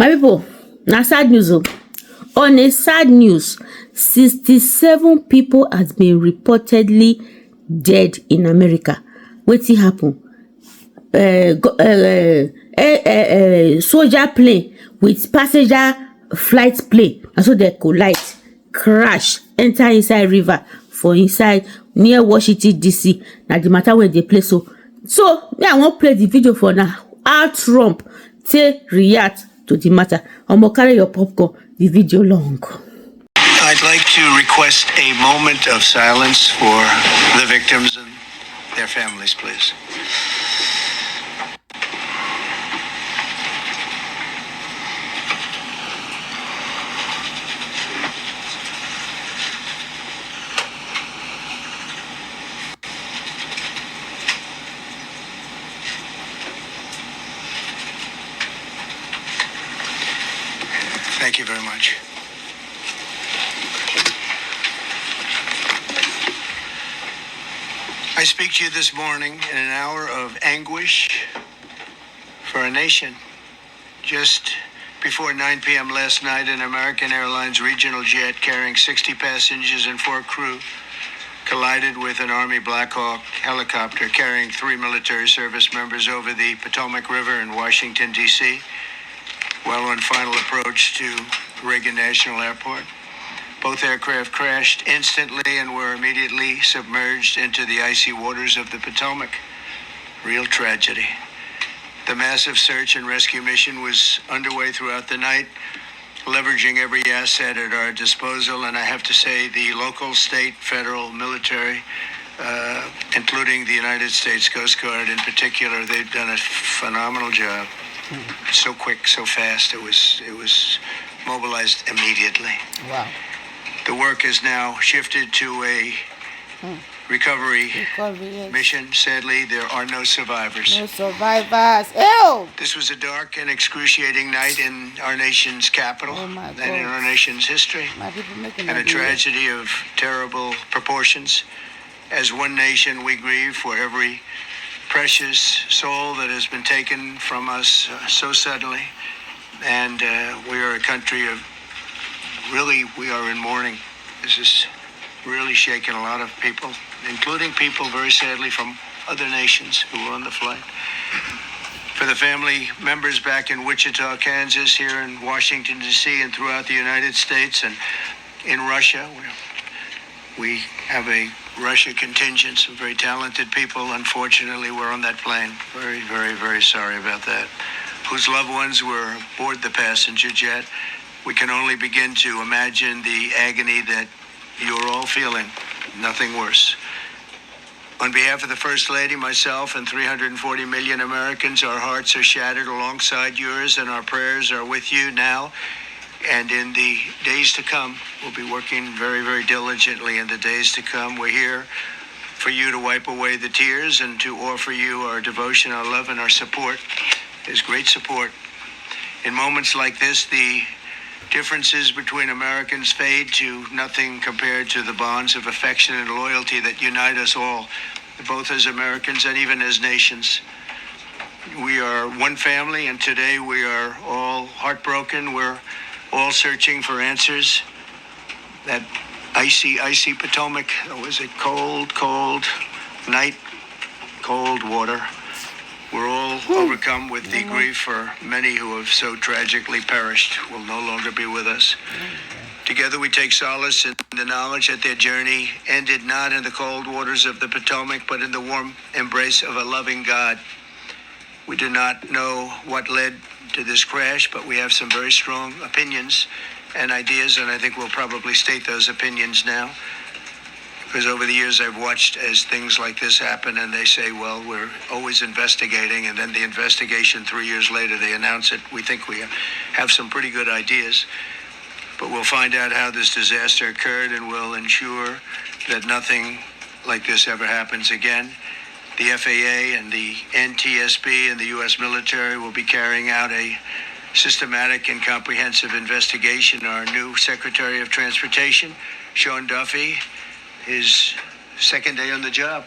My people, na sad news o. On a sad news, 67 people has been reportedly dead in America. Wetin happen? Soldier plane with passenger flight plane na so dem collide, crash, enter inside river for inside near Washington DC. Na the matter wey dey play so. So me, I wan play the video for una how Trump take react to the matter. Omo, carry your popcorn, the video long. I'd like to request a moment of silence for the victims and their families, please. Thank you very much. I speak to you this morning in an hour of anguish for a nation. Just before 9 p.m. last night, an American Airlines regional jet carrying 60 passengers and 4 crew collided with an Army Black Hawk helicopter carrying 3 military service members over the Potomac River in Washington, D.C., while on final approach to Reagan National Airport. Both aircraft crashed instantly and were immediately submerged into the icy waters of the Potomac. Real tragedy. The massive search and rescue mission was underway throughout the night, leveraging every asset at our disposal, and I have to say the local, state, federal, military, including the United States Coast Guard in particular, they've done a phenomenal job. So quick, so fast. It was mobilized immediately. Wow. The work has now shifted to a recovery yes. mission. Sadly, there are no survivors. No survivors. Ew! This was a dark and excruciating night in our nation's capital and in our nation's history, and a tragedy of terrible proportions. As one nation, we grieve for every precious soul that has been taken from us so suddenly, and we are a country of we are in mourning. This is really shaken a lot of people, including people very sadly from other nations who were on the flight. For the family members back in Wichita, Kansas, here in Washington, D.C., and throughout the United States and in Russia, we have a Russia contingent, some very talented people, unfortunately, were on that plane. Very, very, very sorry about that. Whose loved ones were aboard the passenger jet. We can only begin to imagine the agony that you're all feeling. Nothing worse. On behalf of the First Lady, myself, and 340 million Americans, our hearts are shattered alongside yours, and our prayers are with you now. And in the days to come, we'll be working very, very diligently in the days to come. We're here for you to wipe away the tears and to offer you our devotion, our love, and our support. There's great support. In moments like this, the differences between Americans fade to nothing compared to the bonds of affection and loyalty that unite us all, both as Americans and even as nations. We are one family, and today we are all heartbroken. We're all searching for answers. That icy, icy Potomac, it was a cold, cold night, cold water. We're all overcome with the grief for many who have so tragically perished, will no longer be with us. Together we take solace in the knowledge that their journey ended not in the cold waters of the Potomac, but in the warm embrace of a loving God. We do not know what led to this crash, but we have some very strong opinions and ideas, and I think we'll probably state those opinions now. Because over the years I've watched as things like this happen, and they say, well, we're always investigating, and then the investigation 3 years later, they announce it. We think we have some pretty good ideas, but we'll find out how this disaster occurred, and we'll ensure that nothing like this ever happens again. The FAA and the NTSB and the U.S. military will be carrying out a systematic and comprehensive investigation. Our new Secretary of Transportation, Sean Duffy, his second day on the job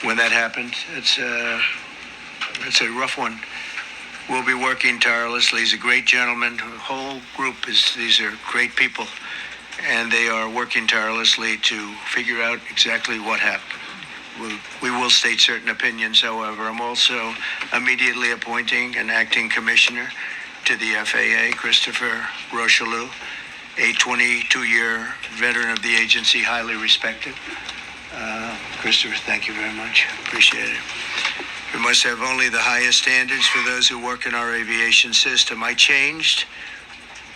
when that happened. It's a rough one. will be working tirelessly. He's a great gentleman. The whole group these are great people, and they are working tirelessly to figure out exactly what happened. We will state certain opinions, however. I'm also immediately appointing an acting commissioner to the FAA, Christopher Rocheleau, a 22-year veteran of the agency, highly respected. Christopher, thank you very much. Appreciate it. We must have only the highest standards for those who work in our aviation system. I changed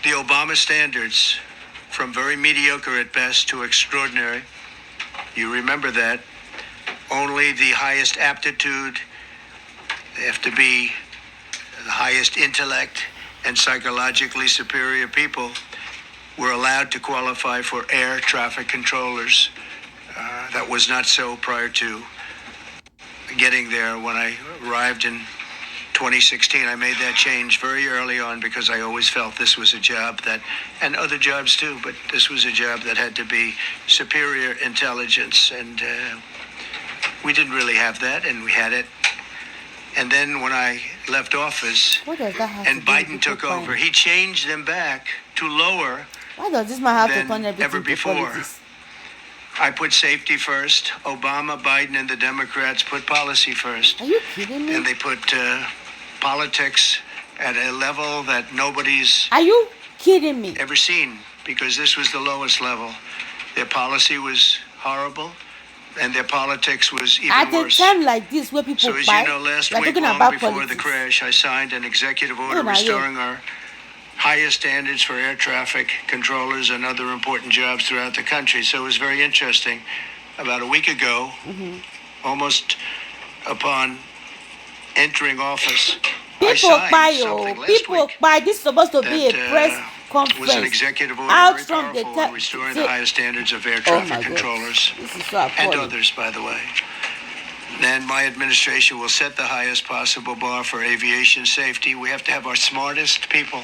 the Obama standards from very mediocre at best to extraordinary. You remember that. Only the highest aptitude, they have to be the highest intellect and psychologically superior people were allowed to qualify for air traffic controllers. That was not so prior to getting there. When I arrived in 2016, I made that change very early on because I always felt this was a job that, and other jobs too, but this was a job that had to be superior intelligence, and we didn't really have that, and we had it. And then when I left office and Biden took over, he changed them back to lower. Why does this man have to turn than everything ever to before. politics? I put safety first. Obama, Biden, and the Democrats put policy first. Are you kidding me? And they put politics at a level that nobody's Are you kidding me? ever seen, because this was the lowest level. Their policy was horrible, and their politics was even At a worse. time like this where people So as buy, you know, last we're week, talking long about before politics. the crash, I signed an executive order Oh, now, yeah. restoring our highest standards for air traffic controllers and other important jobs throughout the country. So it was very interesting. About a week ago, almost upon entering office, I People signed buy, something last people week buy. This is supposed to be a that press was an conference. executive order Out very from the powerful in restoring the highest standards of air Oh traffic my God. controllers This is so and appalling. others, by the way. And my administration will set the highest possible bar for aviation safety. We have to have our smartest people.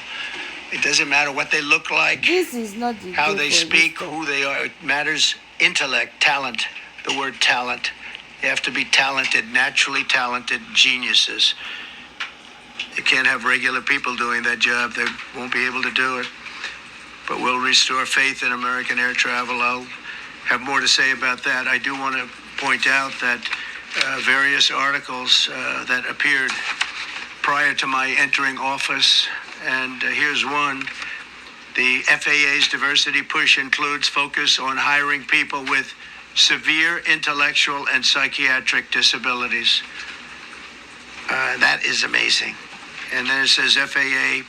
It doesn't matter what they look like, This is not the how day they for speak, this who they are. It matters intellect, talent, the word talent. They have to be talented, naturally talented geniuses. You can't have regular people doing that job. They won't be able to do it. But we'll restore faith in American air travel. I'll have more to say about that. I do want to point out that various articles that appeared prior to my entering office, and here's one. The FAA's diversity push includes focus on hiring people with severe intellectual and psychiatric disabilities. That is amazing. And then it says FAA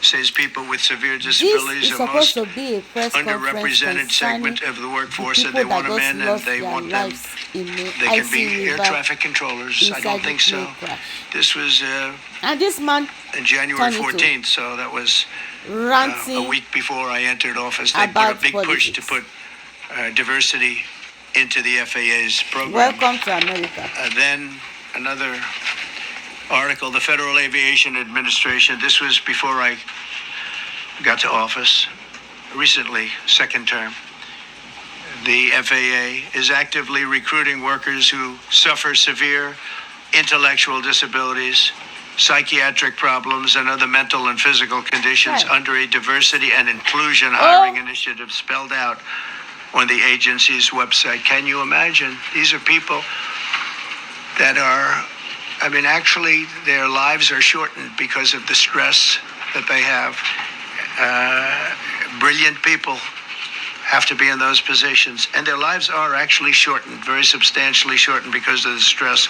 says people with severe This disabilities is are supposed most to be a press conference underrepresented segment concerning of the workforce, the and they people want that them just in, and lost they their want them. lives in the They can IC be air River traffic controllers. I inside don't the think so. plane crash. This was And this man in January Turn it to 14th, so that was a ranting week before I entered office. They put about a big push to politics. put diversity into the FAA's program. Welcome to America. Then another article, the Federal Aviation Administration. This was before I got to office, recently, second term. The FAA is actively recruiting workers who suffer severe intellectual disabilities, psychiatric problems, and other mental and physical conditions Right. under a diversity and inclusion hiring initiative spelled out on the agency's website. Can you imagine? These are people that are, actually, their lives are shortened because of the stress that they have. Brilliant people have to be in those positions, and their lives are actually shortened, very substantially shortened, because of the stress,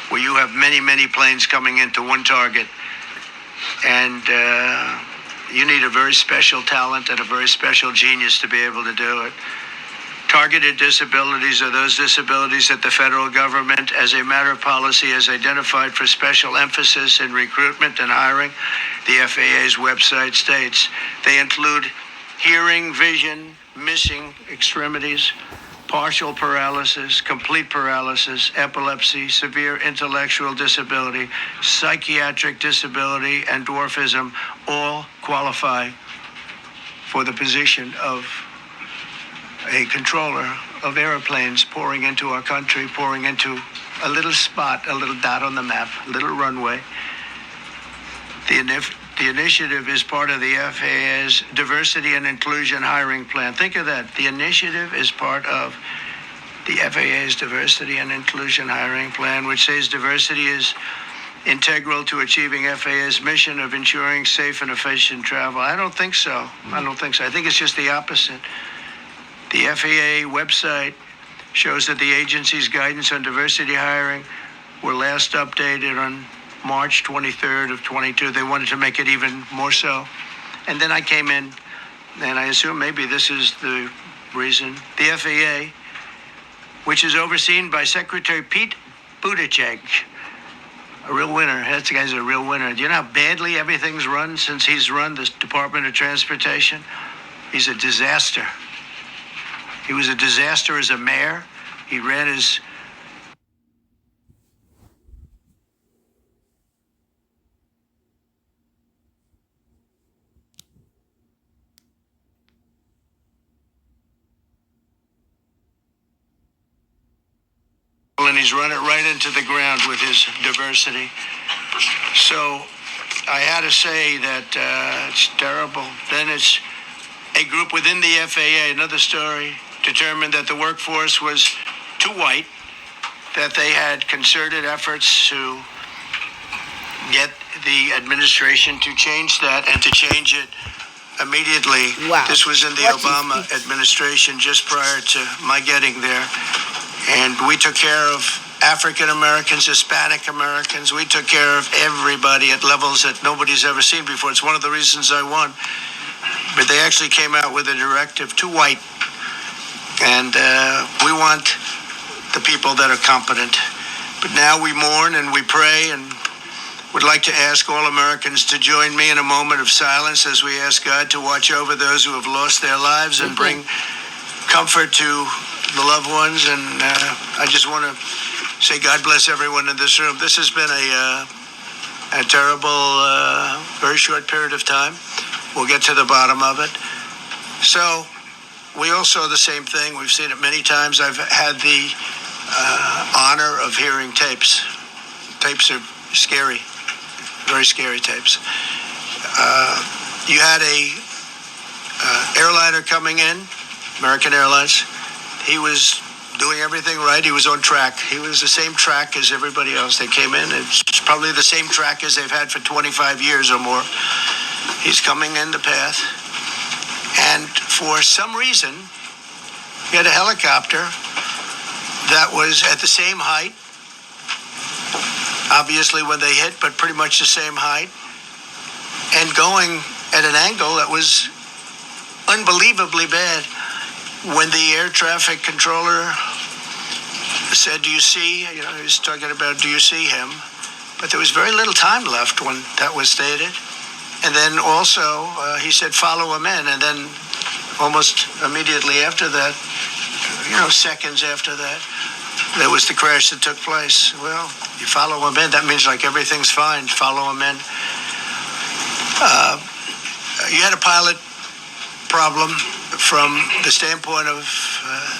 where you have many, many planes coming into one target, and you need a very special talent and a very special genius to be able to do it. Targeted disabilities are those disabilities that the federal government, as a matter of policy, has identified for special emphasis in recruitment and hiring. The FAA's website states they include hearing, vision, missing extremities, partial paralysis, complete paralysis, epilepsy, severe intellectual disability, psychiatric disability, and dwarfism all qualify for the position of a controller of airplanes pouring into our country, pouring into a little spot, a little dot on the map, a little runway. The initiative is part of the FAA's diversity and inclusion hiring plan. Think of that. The initiative is part of the FAA's diversity and inclusion hiring plan, which says diversity is integral to achieving FAA's mission of ensuring safe and efficient travel. I don't think so. I think it's just the opposite. The FAA website shows that the agency's guidance on diversity hiring were last updated on March 23rd of 22. They wanted to make it even more so. And then I came in, and I assume maybe this is the reason. The FAA, which is overseen by Secretary Pete Buttigieg, a real winner. That guy's a real winner. Do you know how badly everything's run since he's run the Department of Transportation? He's a disaster. He was a disaster as a mayor. He ran his... and he's run it right into the ground with his diversity. So I had to say that it's terrible. Then it's a group within the FAA, another story, determined that the workforce was too white, that they had concerted efforts to get the administration to change that and to change it immediately. Wow. This was in the Obama administration just prior to my getting there. And we took care of African Americans, Hispanic Americans. We took care of everybody at levels that nobody's ever seen before. It's one of the reasons I won. But they actually came out with a directive, too white. And we want the people that are competent. But now we mourn and we pray and would like to ask all Americans to join me in a moment of silence as we ask God to watch over those who have lost their lives and bring comfort to the loved ones. And I just want to say God bless everyone in this room. This has been a terrible, very short period of time. We'll get to the bottom of it. So we all saw the same thing. We've seen it many times. I've had the honor of hearing tapes. Tapes are scary, very scary tapes. You had a airliner coming in, American Airlines. He was doing everything right. He was on track. He was the same track as everybody else. They came in. It's probably the same track as they've had for 25 years or more. He's coming in the path. And for some reason, he had a helicopter that was at the same height, obviously when they hit, but pretty much the same height, and going at an angle that was unbelievably bad. When the air traffic controller said, do you see, he was talking about, do you see him? But there was very little time left when that was stated. And then also, he said, follow him in. And then almost immediately after that, seconds after that, there was the crash that took place. Well, you follow him in, that means like everything's fine. Follow him in. You had a pilot problem from the standpoint of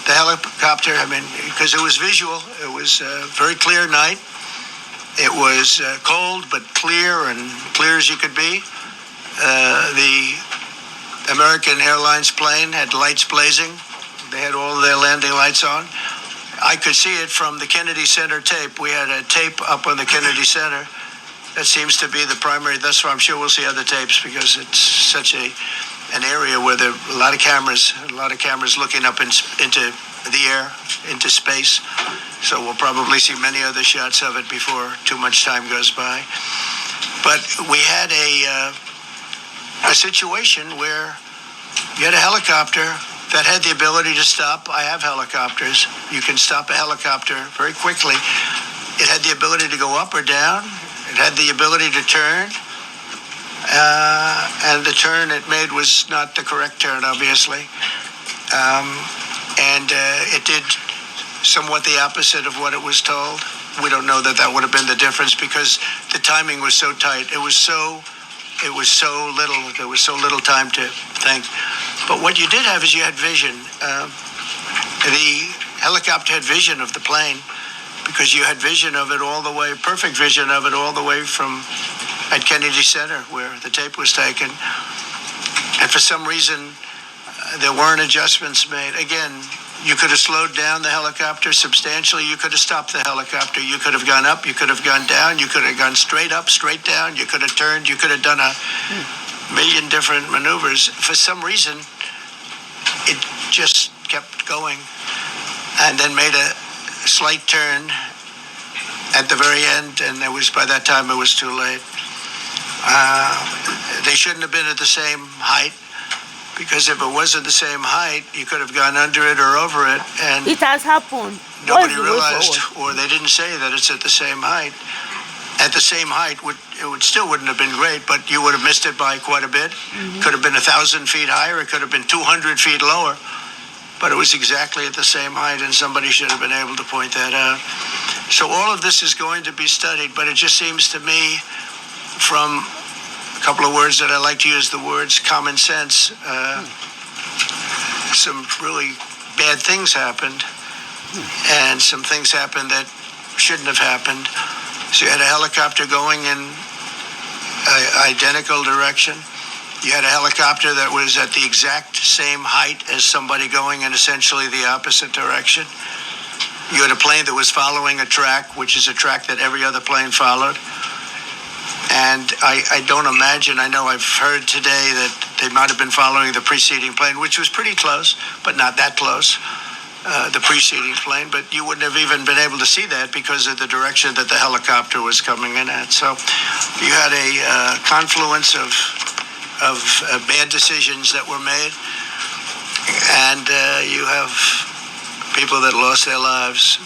the helicopter. I mean, because it was visual. It was a very clear night. It was cold, but clear, and clear as you could be. The American Airlines plane had lights blazing. They had all their landing lights on. I could see it from the Kennedy Center tape. We had a tape up on the Kennedy Center. That seems to be the primary. That's why I'm sure we'll see other tapes, because it's such an area where there are a lot of cameras looking up into the air, into space. So we'll probably see many other shots of it before too much time goes by. But we had a situation where you had a helicopter that had the ability to stop. I have helicopters. You can stop a helicopter very quickly. It had the ability to go up or down. It had the ability to turn. And the turn it made was not the correct turn, obviously. It did somewhat the opposite of what it was told. We don't know that would have been the difference, because the timing was so tight. It was so little. There was so little time to think. But what you did have is you had vision. The helicopter had vision of the plane, because you had vision of it all the way, perfect vision of it all the way from at Kennedy Center where the tape was taken. And for some reason, there weren't adjustments made. Again, you could have slowed down the helicopter substantially. You could have stopped the helicopter. You could have gone up. You could have gone down. You could have gone straight up, straight down. You could have turned. You could have done a million different maneuvers. For some reason, it just kept going and then made a slight turn at the very end. And by that time, it was too late. They shouldn't have been at the same height. Because if it wasn't the same height, you could have gone under it or over it, and it has happened. Nobody realized, or they didn't say that it's at the same height. At the same height, still wouldn't have been great, but you would have missed it by quite a bit. Could have been 1,000 feet higher. It could have been 200 feet lower, but it was exactly at the same height, and somebody should have been able to point that out. So all of this is going to be studied, but it just seems to me, from a couple of words that I like to use, the words common sense. Some really bad things happened, and some things happened that shouldn't have happened. So you had a helicopter going in an identical direction. You had a helicopter that was at the exact same height as somebody going in essentially the opposite direction. You had a plane that was following a track, which is a track that every other plane followed. And I don't imagine, I know I've heard today that they might have been following the preceding plane, which was pretty close, but not that close, the preceding plane. But you wouldn't have even been able to see that because of the direction that the helicopter was coming in at. So you had a confluence of bad decisions that were made. And you have people that lost their lives,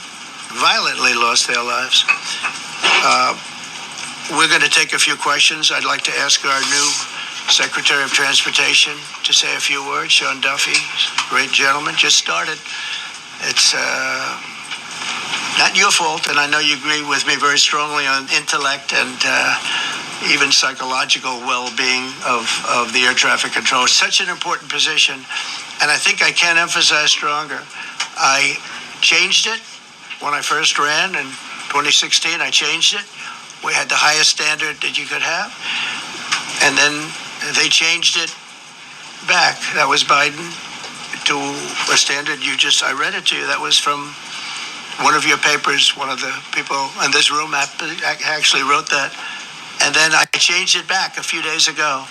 violently lost their lives. We're going to take a few questions. I'd like to ask our new Secretary of Transportation to say a few words. Sean Duffy, great gentleman, just started. It's not your fault, and I know you agree with me very strongly on intellect and even psychological well-being of the air traffic control. It's such an important position, and I think I can emphasize stronger. I changed it when I first ran in 2016. I changed it. We had the highest standard that you could have. And then they changed it back. That was Biden to a standard I read it to you. That was from one of your papers. One of the people in this room actually wrote that. And then I changed it back a few days ago.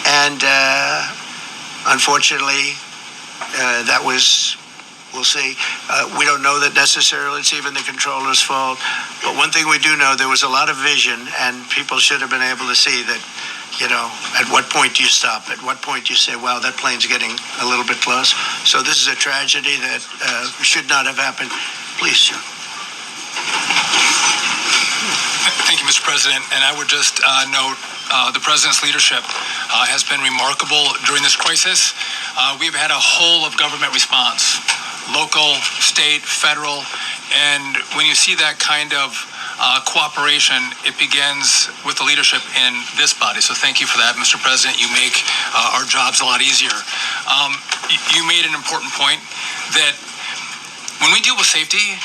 And unfortunately, that was... We'll see. We don't know that necessarily it's even the controller's fault. But one thing we do know, there was a lot of vision, and people should have been able to see that, at what point do you stop? At what point do you say, wow, that plane's getting a little bit close? So this is a tragedy that should not have happened. Please, Sean. Thank you, Mr. President. And I would just note the President's leadership has been remarkable during this crisis. We've had a whole of government response. Local, state, federal, and when you see that kind of cooperation, it begins with the leadership in this body. So thank you for that, Mr. President. You make our jobs a lot easier. You made an important point that when we deal with safety,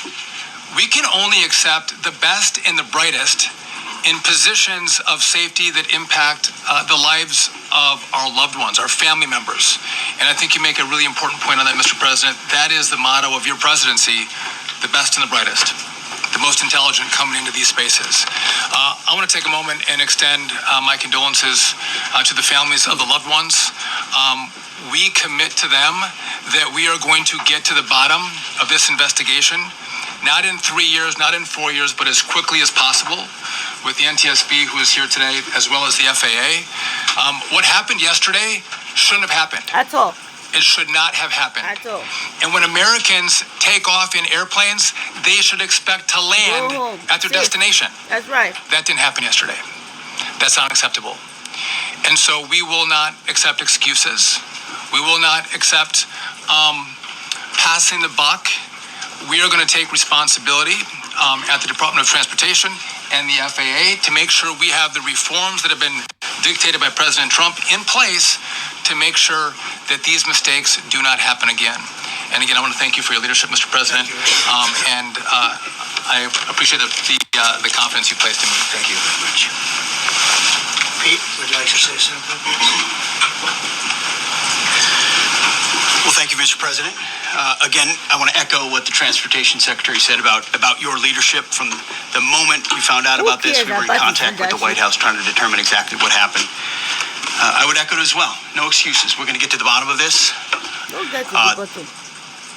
we can only accept the best and the brightest in positions of safety that impact the lives of our loved ones, our family members. And I think you make a really important point on that, Mr. President. That is the motto of your presidency, the best and the brightest, the most intelligent coming into these spaces. I want to take a moment and extend my condolences to the families of the loved ones. We commit to them that we are going to get to the bottom of this investigation, not in 3 years, not in 4 years, but as quickly as possible, with the NTSB, who is here today, as well as the FAA. What happened yesterday shouldn't have happened. At all. It should not have happened. At all. And when Americans take off in airplanes, they should expect to land at their destination. That's right. That didn't happen yesterday. That's not acceptable. And so we will not accept excuses. We will not accept passing the buck. We are going to take responsibility at the Department of Transportation and the FAA to make sure we have the reforms that have been dictated by President Trump in place to make sure that these mistakes do not happen again. And again, I want to thank you for your leadership, Mr. President, and I appreciate the confidence you placed in me. Thank you very much. Pete would like to say something. Well, thank you, Mr. President. Again, I want to echo what the Transportation Secretary said about your leadership. From the moment we found out about this, we were in contact with the White House trying to determine exactly what happened. I would echo it as well. No excuses. We're going to get to the bottom of this.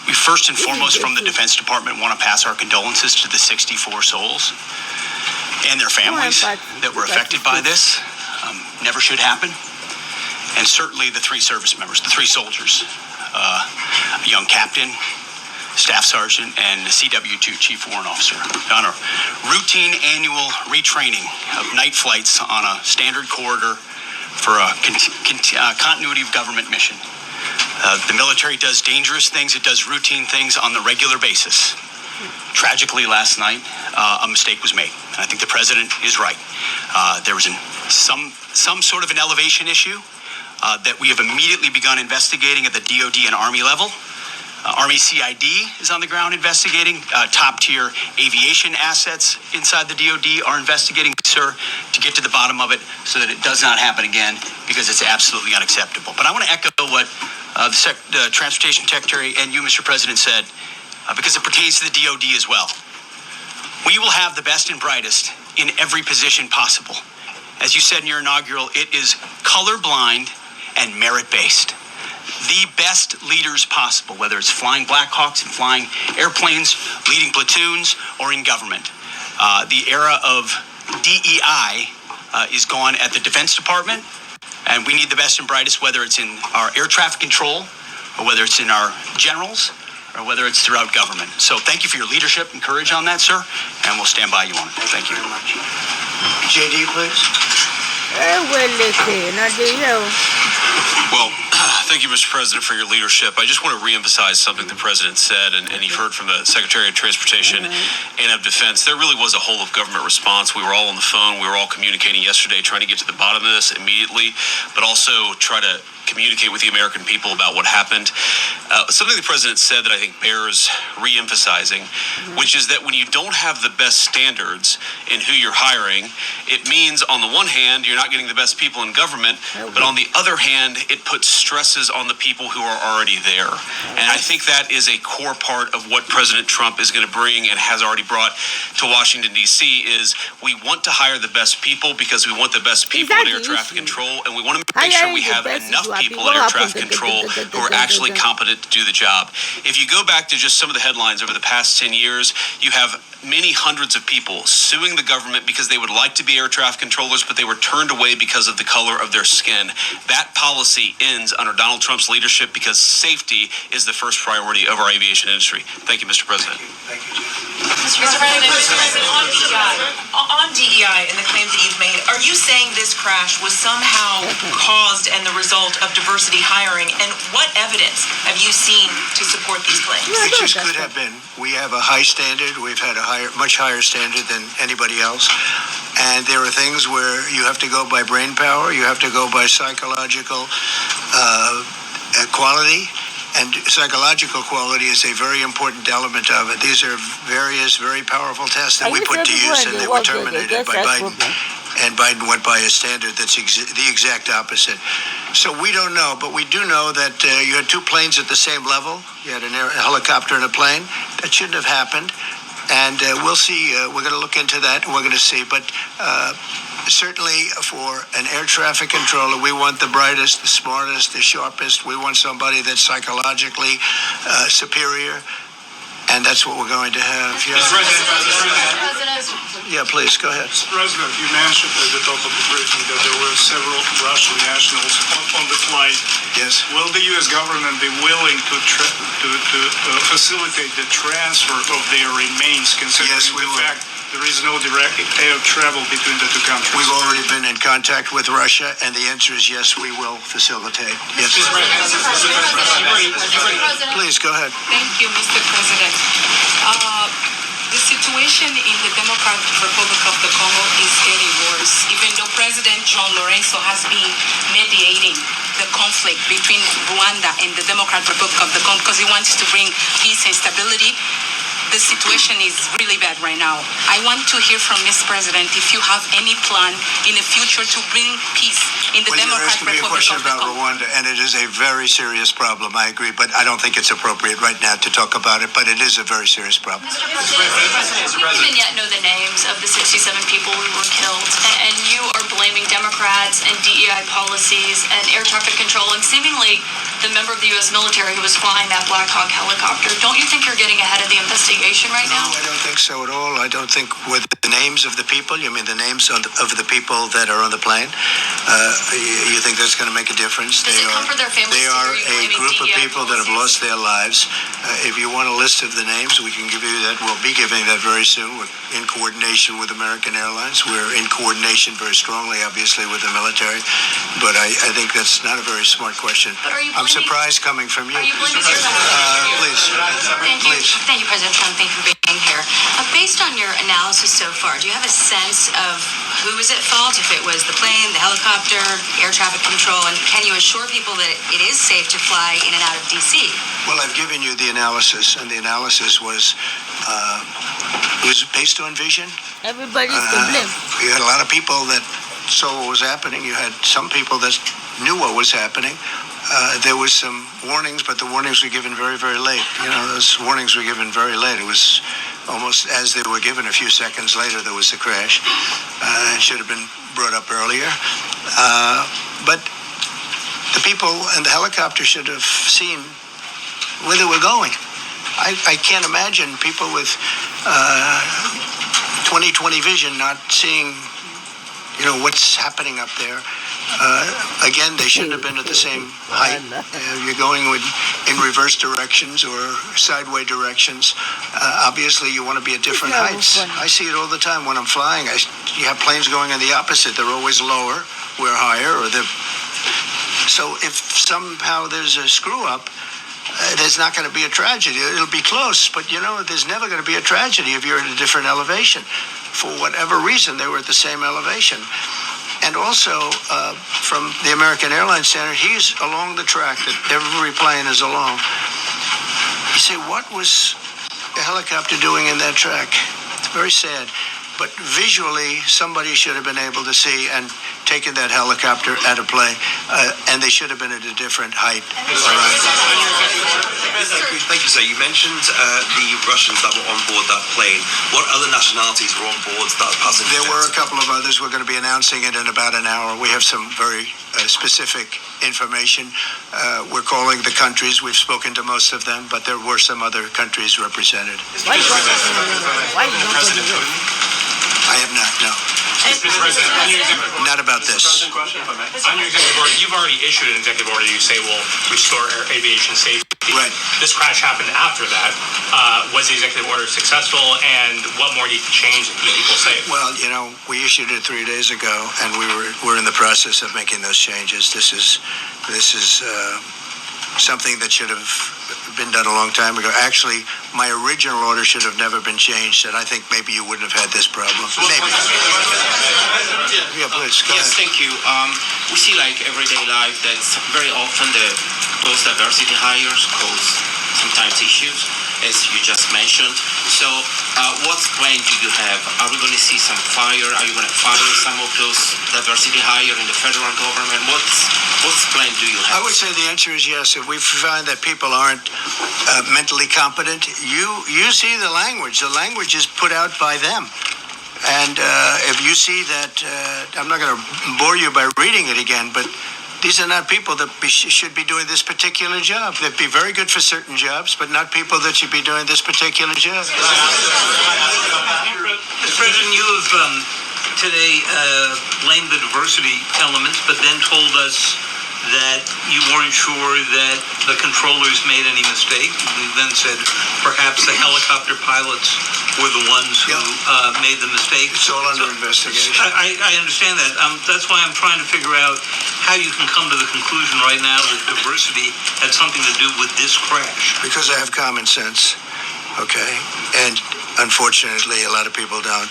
We first and foremost, from the Defense Department, want to pass our condolences to the 64 souls and their families that were affected by this. Never should happen. And certainly the three service members, the three soldiers, a young captain, staff sergeant, and the CW2, Chief Warrant Officer, on a routine annual retraining of night flights on a standard corridor for a continuity of government mission. The military does dangerous things. It does routine things on the regular basis. Tragically, last night, a mistake was made. And I think the president is right. There was some sort of an elevation issue that we have immediately begun investigating at the DOD and Army level. Army CID is on the ground investigating. Top-tier aviation assets inside the DOD are investigating, sir, to get to the bottom of it so that it does not happen again, because it's absolutely unacceptable. But I want to echo what the Transportation Secretary and you, Mr. President, said, because it pertains to the DOD as well. We will have the best and brightest in every position possible. As you said in your inaugural, it is colorblind and merit-based. The best leaders possible, whether it's flying Black Hawks and flying airplanes, leading platoons, or in government. The era of DEI is gone at the Defense Department, and we need the best and brightest, whether it's in our air traffic control, or whether it's in our generals, or whether it's throughout government. So thank you for your leadership and courage on that, sir, and we'll stand by you on it. Thank you very much. JD, please. Well, thank you, Mr. President, for your leadership. I just want to reemphasize something the President said, and you've heard from the Secretary of Transportation and of Defense. There really was a whole of government response. We were all on the phone. We were all communicating yesterday, trying to get to the bottom of this immediately, but also try to communicate with the American people about what happened. Something the President said that I think bears re-emphasizing, which is that when you don't have the best standards in who you're hiring, it means on the one hand, you're not getting the best people in government, but on the other hand, it puts stresses on the people who are already there. And I think that is a core part of what President Trump is going to bring and has already brought to Washington, D.C. is we want to hire the best people because we want the best people in air traffic control, and we want to make sure we have enough people in air traffic control who are actually competent to do the job. If you go back to just some of the headlines over the past 10 years, you have many hundreds of people suing the government because they would like to be air traffic controllers, but they were turned away because of the color of their skin. That policy ends under Donald Trump's leadership because safety is the first priority of our aviation industry. Thank you, Mr. President. Thank you, Mr. President, on DEI and the claims that you've made, are you saying this crash was somehow caused and the result of diversity hiring? And what evidence have you seen to support these claims? It just could have been. We have a high standard. We've had a much higher standard than anybody else. And there are things where you have to go by brain power. You have to go by psychological quality. And psychological quality is a very important element of it. These are various very powerful tests that we put to use, and they were terminated by Biden. And Biden went by a standard that's the exact opposite. So we don't know, but we do know that you had two planes at the same level. You had a helicopter and a plane. That shouldn't have happened. And we'll see. We're going to look into that, and we're going to see. But certainly for an air traffic controller, we want the brightest, the smartest, the sharpest. We want somebody that's psychologically superior. And that's what we're going to have. Yeah. Mr. President. Yeah, please, go ahead. Mr. President, you mentioned at the top of the briefing that there were several Russian nationals on the flight. Yes. Will the U.S. government be willing to facilitate the transfer of their remains, considering the fact there is no direct air travel between the two countries? We've already been in contact with Russia, and the answer is yes, we will facilitate. Yes. Please, go ahead. Thank you, Mr. President. The situation in the Democratic Republic of the Congo is getting worse, even though President John Lorenzo has been mediating the conflict between Rwanda and the Democratic Republic of the Congo because he wants to bring peace and stability. the situation is really bad right now. I want to hear from Ms. President if you have any plan in the future to bring peace in the Democratic Republic of the Congo. You're asking me a question about Rwanda, and it is a very serious problem. I agree, but I don't think it's appropriate right now to talk about it, but it is a very serious problem. Mr. President, we don't even yet know the names of the 67 people who were killed, and you are blaming Democrats and DEI policies and air traffic control and seemingly the member of the U.S. military who was flying that Black Hawk helicopter. Don't you think you're getting ahead of the investigation right now? No, I don't think so at all. I don't think with the names of the people, you mean the names of the people that are on the plane? You think that's going to make a difference? Does it comfort their families? They are a group of DEI people that have lost their lives. If you want a list of the names, we can give you that. We'll be giving that very soon. We're in coordination with American Airlines. We're in coordination very strongly, obviously, with the military. But I think that's not a very smart question. But are you I'm surprised coming from you. Are you blaming Please. Thank you, President Trump. Thank you for being here. Based on your analysis so far, do you have a sense of who was at fault? If it was the plane, the helicopter, air traffic control, and can you assure people that it is safe to fly in and out of D.C.? Well, I've given you the analysis, and the analysis was based on vision. Everybody's to blame. You had a lot of people that saw what was happening. You had some people that knew what was happening. There was some warnings, but the warnings were given very, very late. Those warnings were given very late. It was almost as they were given. A few seconds later, there was the crash. It should have been brought up earlier. But the people in the helicopter should have seen where they were going. I can't imagine people with 20/20 vision not seeing, what's happening up there. Again, they shouldn't have been at the same height. You're going in reverse directions or sideway directions. Obviously, you want to be at different heights. I see it all the time when I'm flying. You have planes going in the opposite. They're always lower. We're higher. So if somehow there's a screw-up, there's not going to be a tragedy. It'll be close, but there's never going to be a tragedy if you're at a different elevation. For whatever reason, they were at the same elevation. And also, from the American Airlines Center, he's along the track that every plane is along. You say, what was the helicopter doing in that track? It's very sad. But visually, somebody should have been able to see and taken that helicopter out of play, and they should have been at a different height. Thank you, sir. You mentioned the Russians that were on board that plane. What other nationalities were on board that passengers? There were a couple of others. We're going to be announcing it in about an hour. We have some very specific information. We're calling the countries. We've spoken to most of them, but there were some other countries represented. Why you President I have not, no. Mr. President, on your executive order. Not about this. On your executive order, you've already issued an executive order. You say will restore aviation safety. Right. This crash happened after that. Was the executive order successful, and what more needs to change to keep people safe? Well, we issued it 3 days ago, and we're in the process of making those changes. This is something that should have been done a long time ago. Actually, my original order should have never been changed, and I think maybe you wouldn't have had this problem. Maybe. Yeah, please, go Yes, ahead. thank you. We see everyday life that very often those diversity hires cause sometimes issues, as you just mentioned. So what plan do you have? Are we going to see some fire? Are you going to fire some of those diversity hires in the federal government? What's plan do you have? I would say the answer is yes. If we find that people aren't mentally competent, you see the language. The language is put out by them. And if you see that, I'm not going to bore you by reading it again, but these are not people that should be doing this particular job. They'd be very good for certain jobs, but not people that should be doing this particular job. Mr. President, you have today blamed the diversity elements, but then told us that you weren't sure that the controllers made any mistake. You then said perhaps the helicopter pilots were the ones who made the mistake. It's all under investigation. I understand that. That's why I'm trying to figure out how you can come to the conclusion right now that diversity had something to do with this crash. Because I have common sense, okay? And unfortunately, a lot of people don't.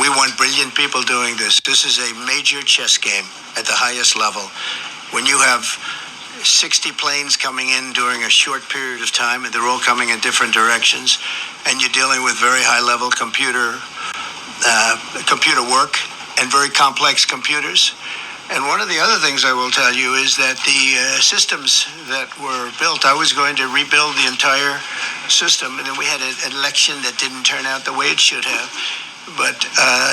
We want brilliant people doing this. This is a major chess game at the highest level. When you have 60 planes coming in during a short period of time, and they're all coming in different directions, and you're dealing with very high-level computer work and very complex computers. And one of the other things I will tell you is that the systems that were built, I was going to rebuild the entire system, and then we had an election that didn't turn out the way it should have. But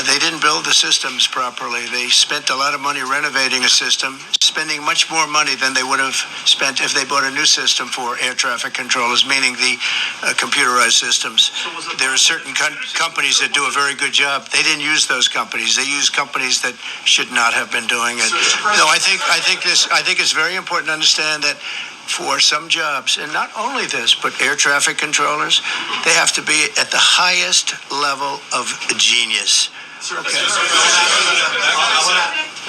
they didn't build the systems properly. They spent a lot of money renovating a system, spending much more money than they would have spent if they bought a new system for air traffic controllers, meaning the computerized systems. There are certain companies that do a very good job. They didn't use those companies. They used companies that should not have been doing it. No, I think it's very important to understand that for some jobs, and not only this, but air traffic controllers, they have to be at the highest level of genius. Okay.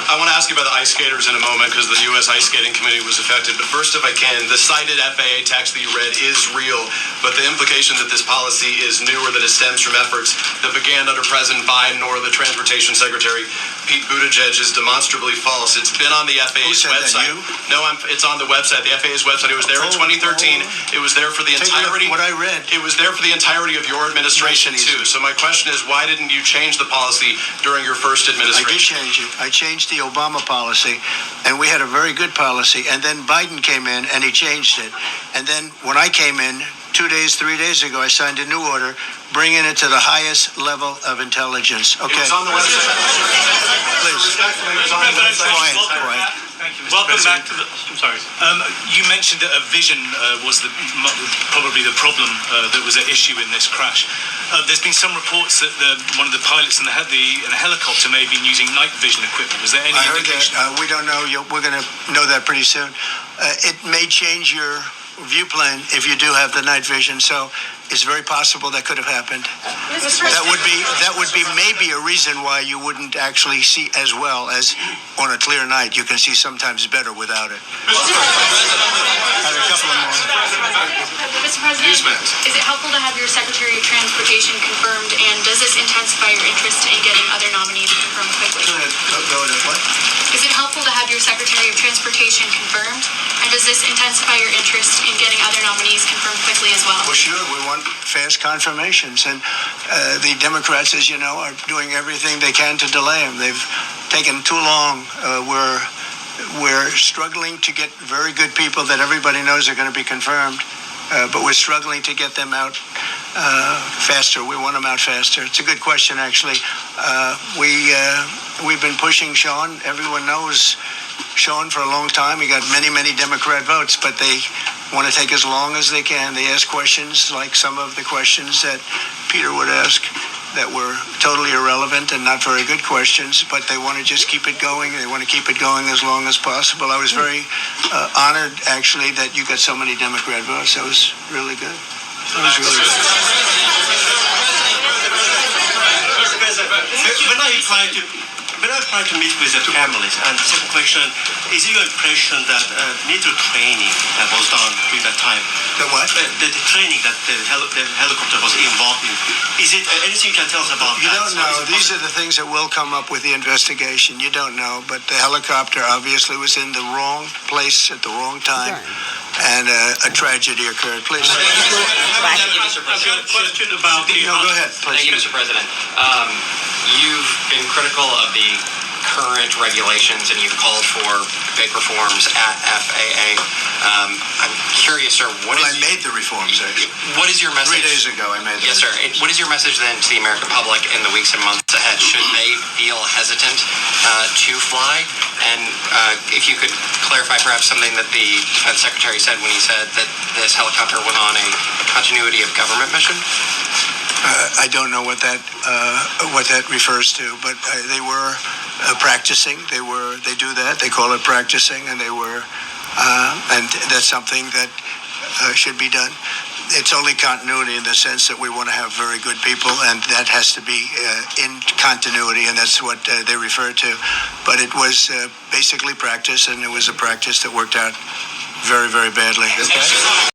I want to ask you about the ice skaters in a moment because the U.S. Ice Skating Committee was affected. But first, if I can, the cited FAA text that you read is real, but the implication that this policy is new or that it stems from efforts that began under President Biden or the Transportation Secretary Pete Buttigieg is demonstrably false. It's been on the FAA's website. No, it's on the website, the FAA's website. It was there in 2013. It was there for the entirety. What I read. It was there for the entirety of your administration too. So my question is, why didn't you change the policy during your first administration? I did change it. I changed the Obama policy, and we had a very good policy. And then Biden came in, and he changed it. And then when I came in 3 days ago, I signed a new order, bringing it to the highest level of intelligence. Okay. It's on the website. Please. Quiet. Welcome back to the. I'm sorry. You mentioned that a vision was probably the problem that was at issue in this crash. There's been some reports that one of the pilots in the helicopter may have been using night vision equipment. Was there any indication? I heard that. We don't know. We're going to know that pretty soon. It may change your view plane if you do have the night vision. So it's very possible that could have happened. That would be maybe a reason why you wouldn't actually see as well as on a clear night. You can see sometimes better without it. Had a couple of more. Mr. President, is it helpful to have your Secretary of Transportation confirmed, and does this intensify your interest in getting other nominees confirmed quickly? Go ahead. Go to what? Is it helpful to have your Secretary of Transportation confirmed, and does this intensify your interest in getting other nominees confirmed quickly as well? Well, sure. We want fast confirmations, and the Democrats, as you know, are doing everything they can to delay them. They've taken too long. We're struggling to get very good people that everybody knows are going to be confirmed, but we're struggling to get them out faster. We want them out faster. It's a good question, actually. We've been pushing Sean. Everyone knows Sean for a long time. He got many, many Democrat votes, but they want to take as long as they can. They ask questions like some of the questions that Peter would ask that were totally irrelevant and not very good questions, but they want to just keep it going. They want to keep it going as long as possible. I was very honored, actually, that you got so many Democrat votes. That was really good. That was really good. When I try to meet with the families, and the second question, is it your impression that military training that was done during that time? The what? The training that the helicopter was involved in. Is it anything you can tell us about You that? don't know. These are the things that will come up with the investigation. You don't know. But the helicopter obviously was in the wrong place at the wrong time. And a tragedy occurred. Please. Thank you, Mr. President. Question about the. No, go ahead, please. Thank you, Mr. President. You've been critical of the current regulations, and you've called for big reforms at FAA. I'm curious, sir. I made the reforms, actually. What is your message? 3 days ago, I made them. Yes, sir. What is your message then to the American public in the weeks and months ahead? Should they feel hesitant to fly? And if you could clarify perhaps something that the Defense Secretary said when he said that this helicopter was on a continuity of government mission? I don't know what that refers to, but they were practicing. They do that. They call it practicing, and they were, and that's something that should be done. It's only continuity in the sense that we want to have very good people, and that has to be in continuity, and that's what they refer to. But it was basically practice, and it was a practice that worked out very, very badly. Okay?